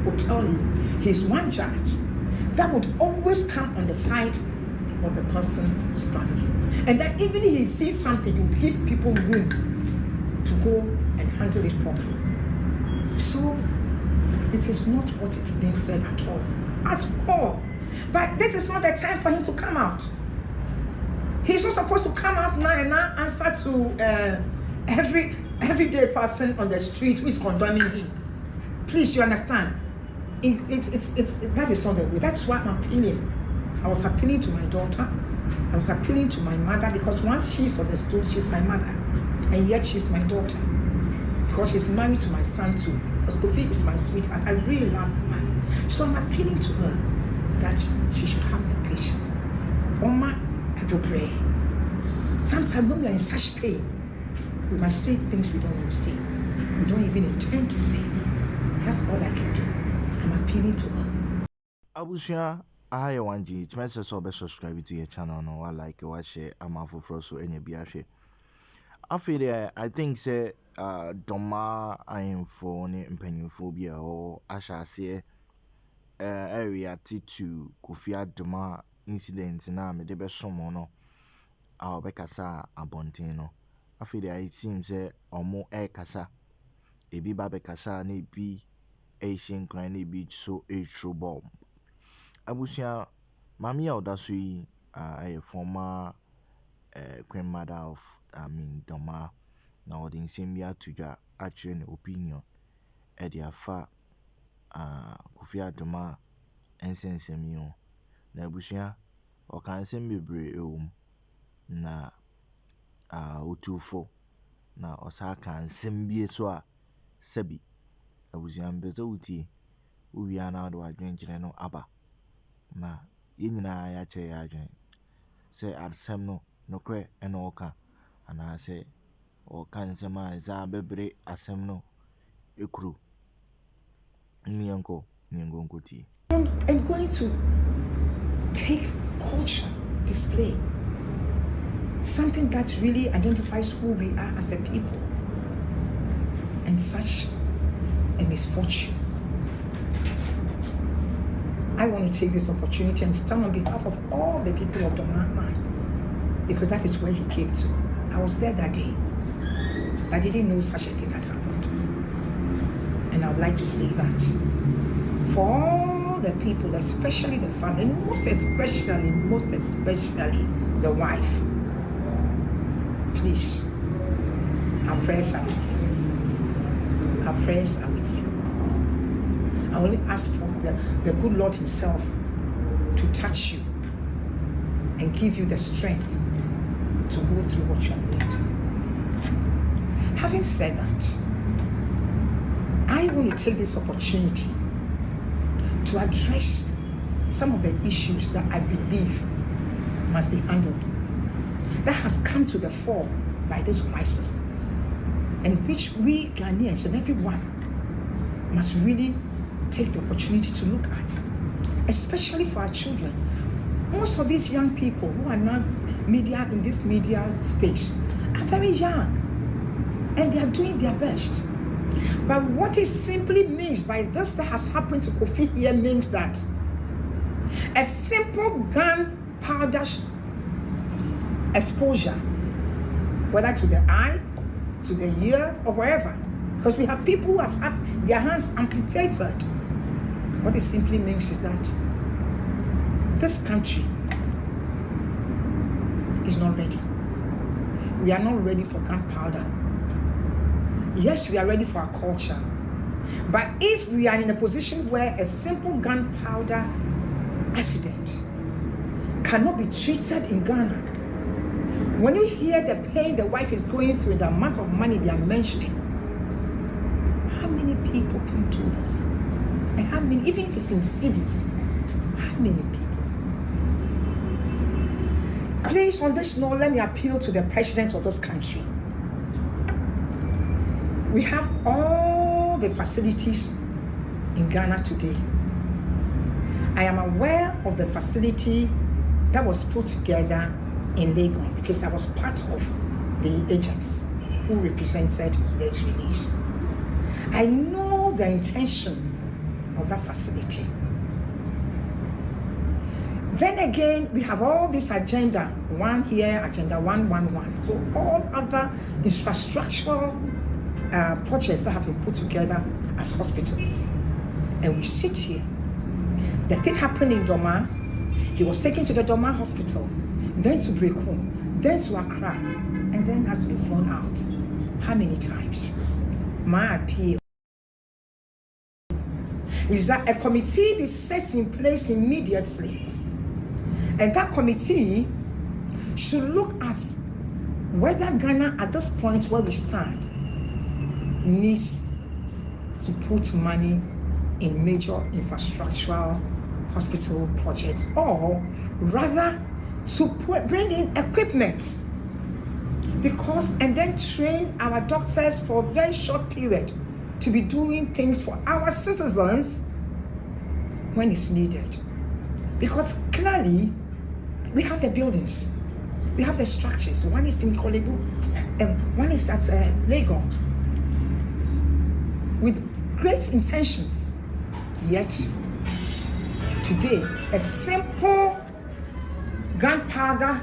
will tell you he's one judge that would always come on the side of the person struggling. And that even if he sees something, you give people room to go and handle it properly. So it is not what is being said at all. At all. But this is not the time for him to come out. He's not supposed to come out now and now answer to everyday person on the street who is condemning him. Please, you understand? That is not the way. That's why I'm appealing. I was appealing to my daughter. I was appealing to my mother, because once she's understood, she's my mother, and yet she's my daughter, because she's married to my son too. Because Kofi is my sweetheart. I really love the man. So I'm appealing to her that she should have the patience. Oma, I do pray. Sometimes when we are in such pain, we must say things we don't want to say. We don't even intend to say. That's all I can do. I'm appealing to her. Abushia, I want you to subscribe to your channel. No, I like you share. I'm a for so any biashe. I feel I think say Dormaa I am for any phobia or I shall say area to Kofi Adoma incident na me de be somo no a obekasa abontin no. I feel it seems say omo kasa ebi ba bekasa na ebi Asian crime na ebi so a true bomb. Abusia mami a odaso yi a former Queenmother of Dormaa na odi nsem bi atudwa actually ne opinion e dey afa Kofi Adoma ensensem yi ho na abusia o kan nsem bebre ewum na otufo na osa kan nsem bi so a sabi abusia mbeze utie uwia na do adwenkyere no aba na yenyina ya che ya adwen se adsem no nokre eno oka ana se o kan nsema za bebre asem no ekuru nyenko nkoti. I'm going to take culture display, something that really identifies who we are as a people, and such a misfortune. I want to take this opportunity and stand on behalf of all the people of Dormaa, because that is where he came to. I was there that day. I didn't know such a thing had happened. And I would like to say that for all the people, especially the family, most especially the wife, please, our prayers are with you. Our prayers are with you. I only ask for the good Lord himself to touch you and give you the strength to go through what you are going through. Having said that, I want to take this opportunity to address some of the issues that I believe must be handled, that has come to the fore by this crisis, and which we Ghanaians and everyone must really take the opportunity to look at, especially for our children. Most of these young people who are now in this media space are very young, and they are doing their best. But what it simply means by this that has happened to Kofi here means that a simple gunpowder exposure, whether to the eye, to the ear, or wherever, because we have people who have had their hands amputated. What it simply means is that this country is not ready. We are not ready for gunpowder. Yes, we are ready for our culture. But if we are in a position where a simple gunpowder accident cannot be treated in Ghana, when you hear the pain the wife is going through, the amount of money they are mentioning, how many people can do this? And how many, even if it's in cities, how many people? Please, on this note, let me appeal to the president of this country. We have all the facilities in Ghana today. I am aware of the facility that was put together in Lagos because I was part of the agents who represented this release. I know the intention of that facility. Then again, we have all this agenda, one here, agenda 111. So all other infrastructural projects that have been put together as hospitals. And we sit here. The thing happened in Dormaa. He was taken to the Dormaa hospital, then to Breku, then to Accra, and then has to be flown out. How many times? My appeal is that a committee be set in place immediately. And that committee should look at whether Ghana, at this point where we stand, needs to put money in major infrastructural hospital projects, or rather to bring in equipment, because and then train our doctors for a very short period to be doing things for our citizens when it's needed. Because clearly we have the buildings, we have the structures. One is in Kolebu, one is at Lagos, with great intentions. Yet today, a simple gunpowder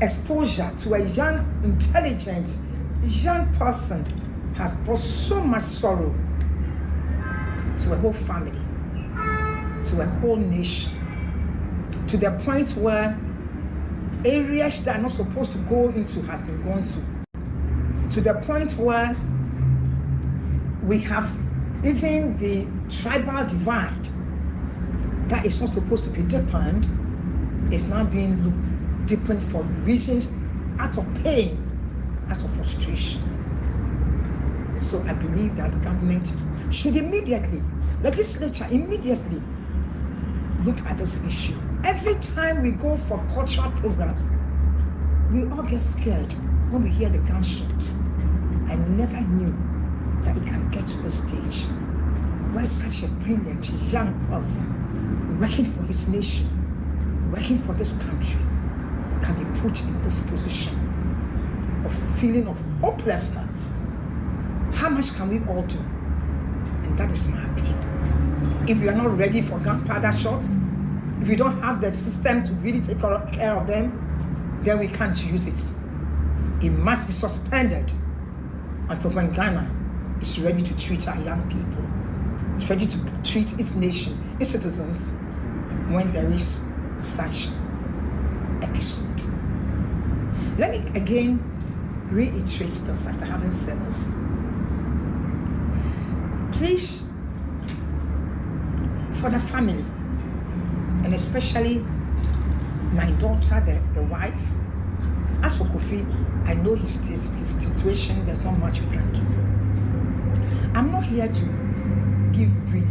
exposure to a young, intelligent, young person has brought so much sorrow to a whole family, to a whole nation, to the point where areas that are not supposed to go into has been gone to the point where we have even the tribal divide that is not supposed to be deepened is now being deepened for reasons out of pain, out of frustration. So I believe that the government should immediately, legislature immediately, look at this issue. Every time we go for cultural programs, we all get scared when we hear the gunshot. I never knew that it can get to the stage where such a brilliant young person working for his nation, working for this country, can be put in this position of feeling of hopelessness. How much can we all do? And that is my appeal. If you are not ready for gunpowder shots, if you don't have the system to really take care of them, then we can't use it. It must be suspended until when Ghana is ready to treat our young people, it's ready to treat its nation, its citizens, when there is such episode. Let me again reiterate this after having said this. Please, for the family, and especially my daughter, the wife, as for Kofi, I know his situation, there's not much we can do. I'm not here to give brief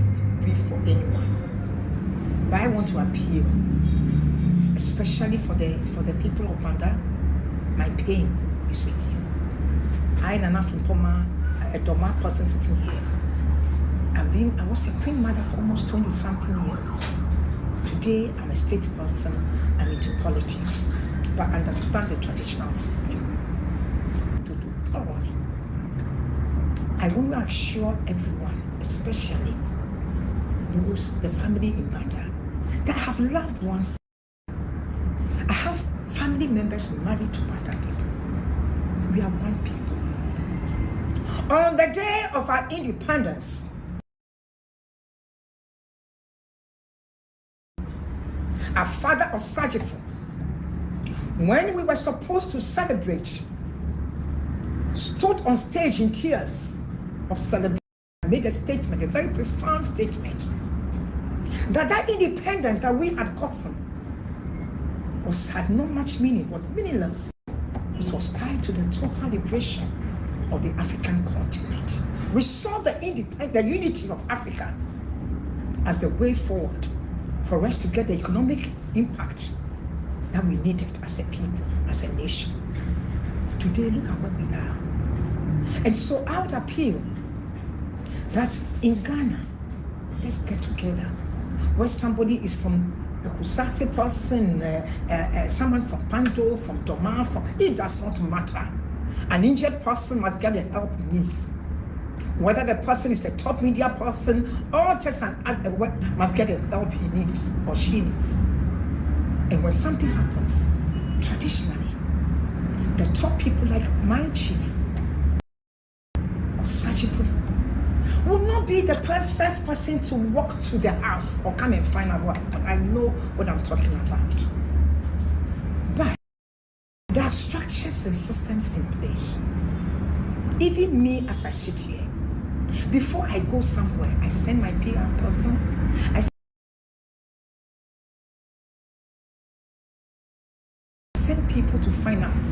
for anyone, but I want to appeal, especially for the people of Banda. My pain is with you. I, Nana from Poma, a Dormaa person sitting here. I was a Queenmother for almost 20-something years. Today, I'm a state person. I'm into politics, but understand the traditional system. To do thoroughly. I want to assure everyone, especially the family in Banda, that I have loved ones. I have family members married to Banda people. We are one people. On the day of our independence, our father Osajifo, when we were supposed to celebrate, stood on stage in tears of celebration, made a statement, a very profound statement, that independence that we had gotten had not much meaning, was meaningless. It was tied to the total liberation of the African continent. We saw the unity of Africa as the way forward for us to get the economic impact that we needed as a people, as a nation. Today, look at where we are. And so I would appeal that in Ghana, let's get together. Where somebody is from a Kusase person, someone from Pando, from Dormaa, it does not matter. An injured person must get the help he needs. Whether the person is a top media person or just must get the help he needs or she needs. And when something happens, traditionally, the top people like my chief or Sajifo will not be the first person to walk to the house or come and find out what. But I know what I'm talking about. But there are structures and systems in place. Even me as I sit here, before I go somewhere, I send my PR person, I send people to find out.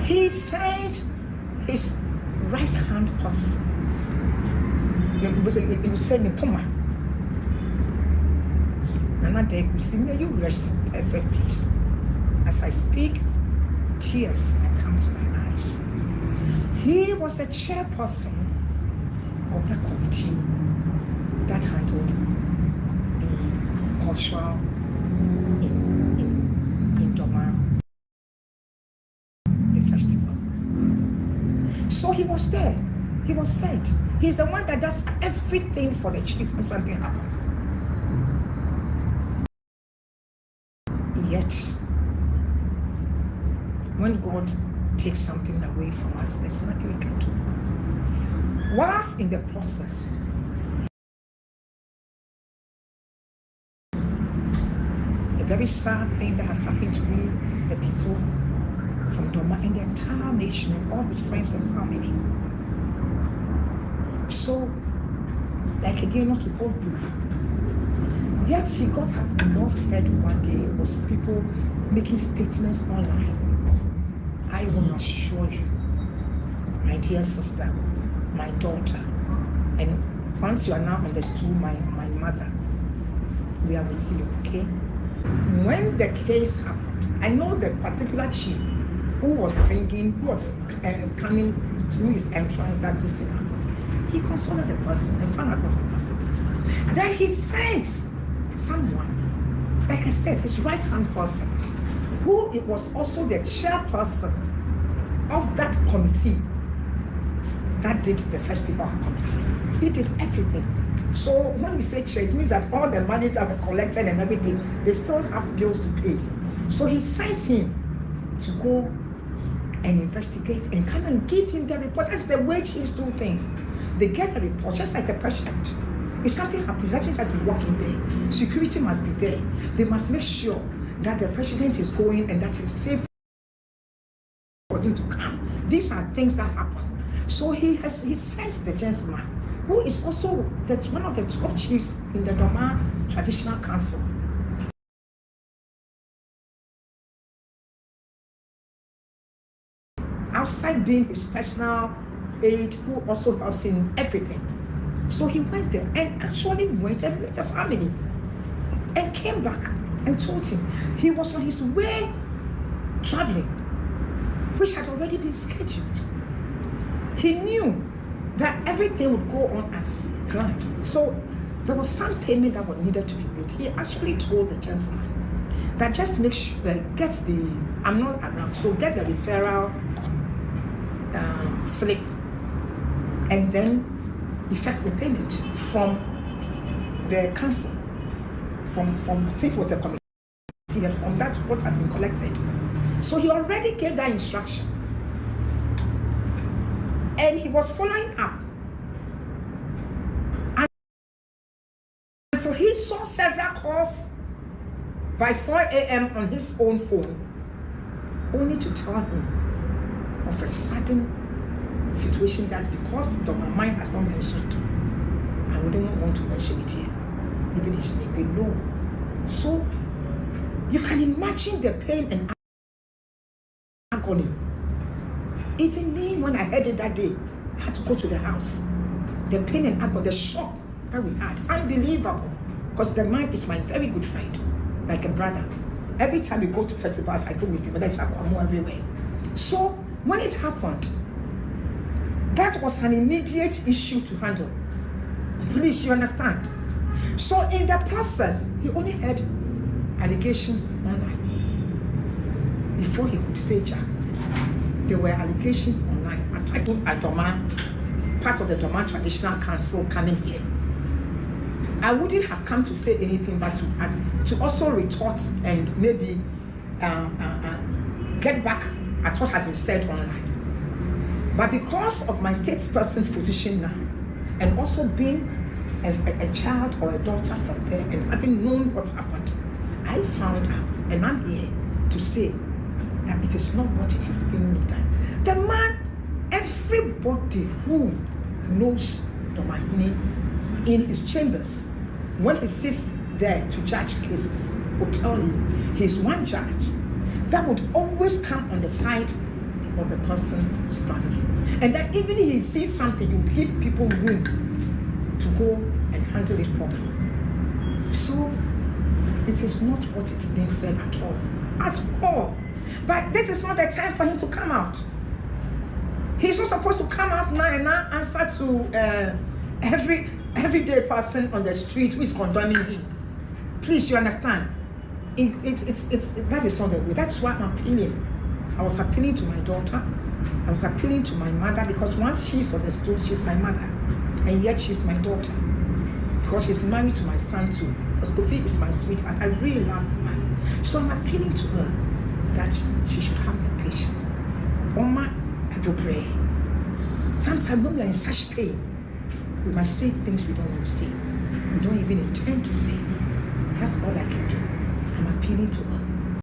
He sent his right hand person. He will send me, Puma. Nana Day could see me, you rest in perfect peace. As I speak, tears come to my eyes. He was the chairperson of that committee that handled the cultural in Dormaa, the festival. So he was there. He was sent. He's the one that does everything for the chief when something happens. Yet, when God takes something away from us, there's nothing we can do. Whilst in the process, a very sad thing that has happened to me, the people from Dormaa and the entire nation and all his friends and family. So, like again, not to hold brief. Yet he got up and not heard one day was people making statements online. I will assure you, my dear sister, my daughter, and once you are now understood, my mother, we are with you, okay? When the case happened, I know the particular chief who was coming through his entrance that this thing happened. He consulted the person and found out what happened. Then he sent someone, like I said, his right-hand person, who it was also the chairperson of that committee that did the festival committee. He did everything. So when we say chair, it means that all the monies that were collected and everything, they still have bills to pay. So he sent him to go and investigate and come and give him the report. That's the way chiefs do things. They get a report, just like the president. If something happens, that has to be working there. Security must be there. They must make sure that the president is going and that it's safe for him to come. These are things that happen. So he sent the gentleman, who is also one of the top chiefs in the Dormaa Traditional Council. Outside being his personal aide, who also helps in everything. So he went there and actually went and met the family and came back and told him he was on his way traveling, which had already been scheduled. He knew that everything would go on as planned. So there was some payment that was needed to be made. He actually told the gentleman that just make sure that gets the, I'm not around, so get the referral slip and then effects the payment from the council, from since it was the committee, and from that what had been collected. So he already gave that instruction, and he was following up until he saw several calls by 4 a.m. on his own phone, only to tell him of a sudden situation that because Dormaa mind has not mentioned, I wouldn't want to mention it here, even his name, they know. So you can imagine the pain and agony. Even me, when I heard it that day, I had to go to the house. The pain and agony, the shock that we had, unbelievable. Because the man is my very good friend, like a brother. Every time we go to festivals, I go with him, but there's Aquamo everywhere. So when it happened, that was an immediate issue to handle. Please, you understand? So in the process, he only heard allegations online. Before he could say Jack, there were allegations online attacking Adoma part of the Dormaa Traditional Council coming here, I wouldn't have come to say anything but to also retort and maybe get back at what has been said online. But because of my statesperson's position now, and also being a child or a daughter from there, and having known what happened, I found out, and I'm here to say that it is not what it is being done. The man, everybody who knows Dormaa in his chambers, when he sits there to judge cases, will tell you he's one judge that would always come on the side of the person struggling. And that even if he sees something, you give people room to go and handle it properly. So it is not what is being said at all. At all. But this is not the time for him to come out. He's not supposed to come out now and now answer to everyday person on the street who is condemning him. Please, you understand? That is not the way. That's why I'm appealing. I was appealing to my daughter. I was appealing to my mother, because once she's on the stool, she's my mother. And yet she's my daughter. Because she's married to my son too. Because Kofi is my sweetheart. I really love the man. So I'm appealing to her that she should have the patience. Oma, I do pray. Sometimes when we are in such pain, we must say things we don't want to say. We don't even intend to say. That's all I can do. I'm appealing to her.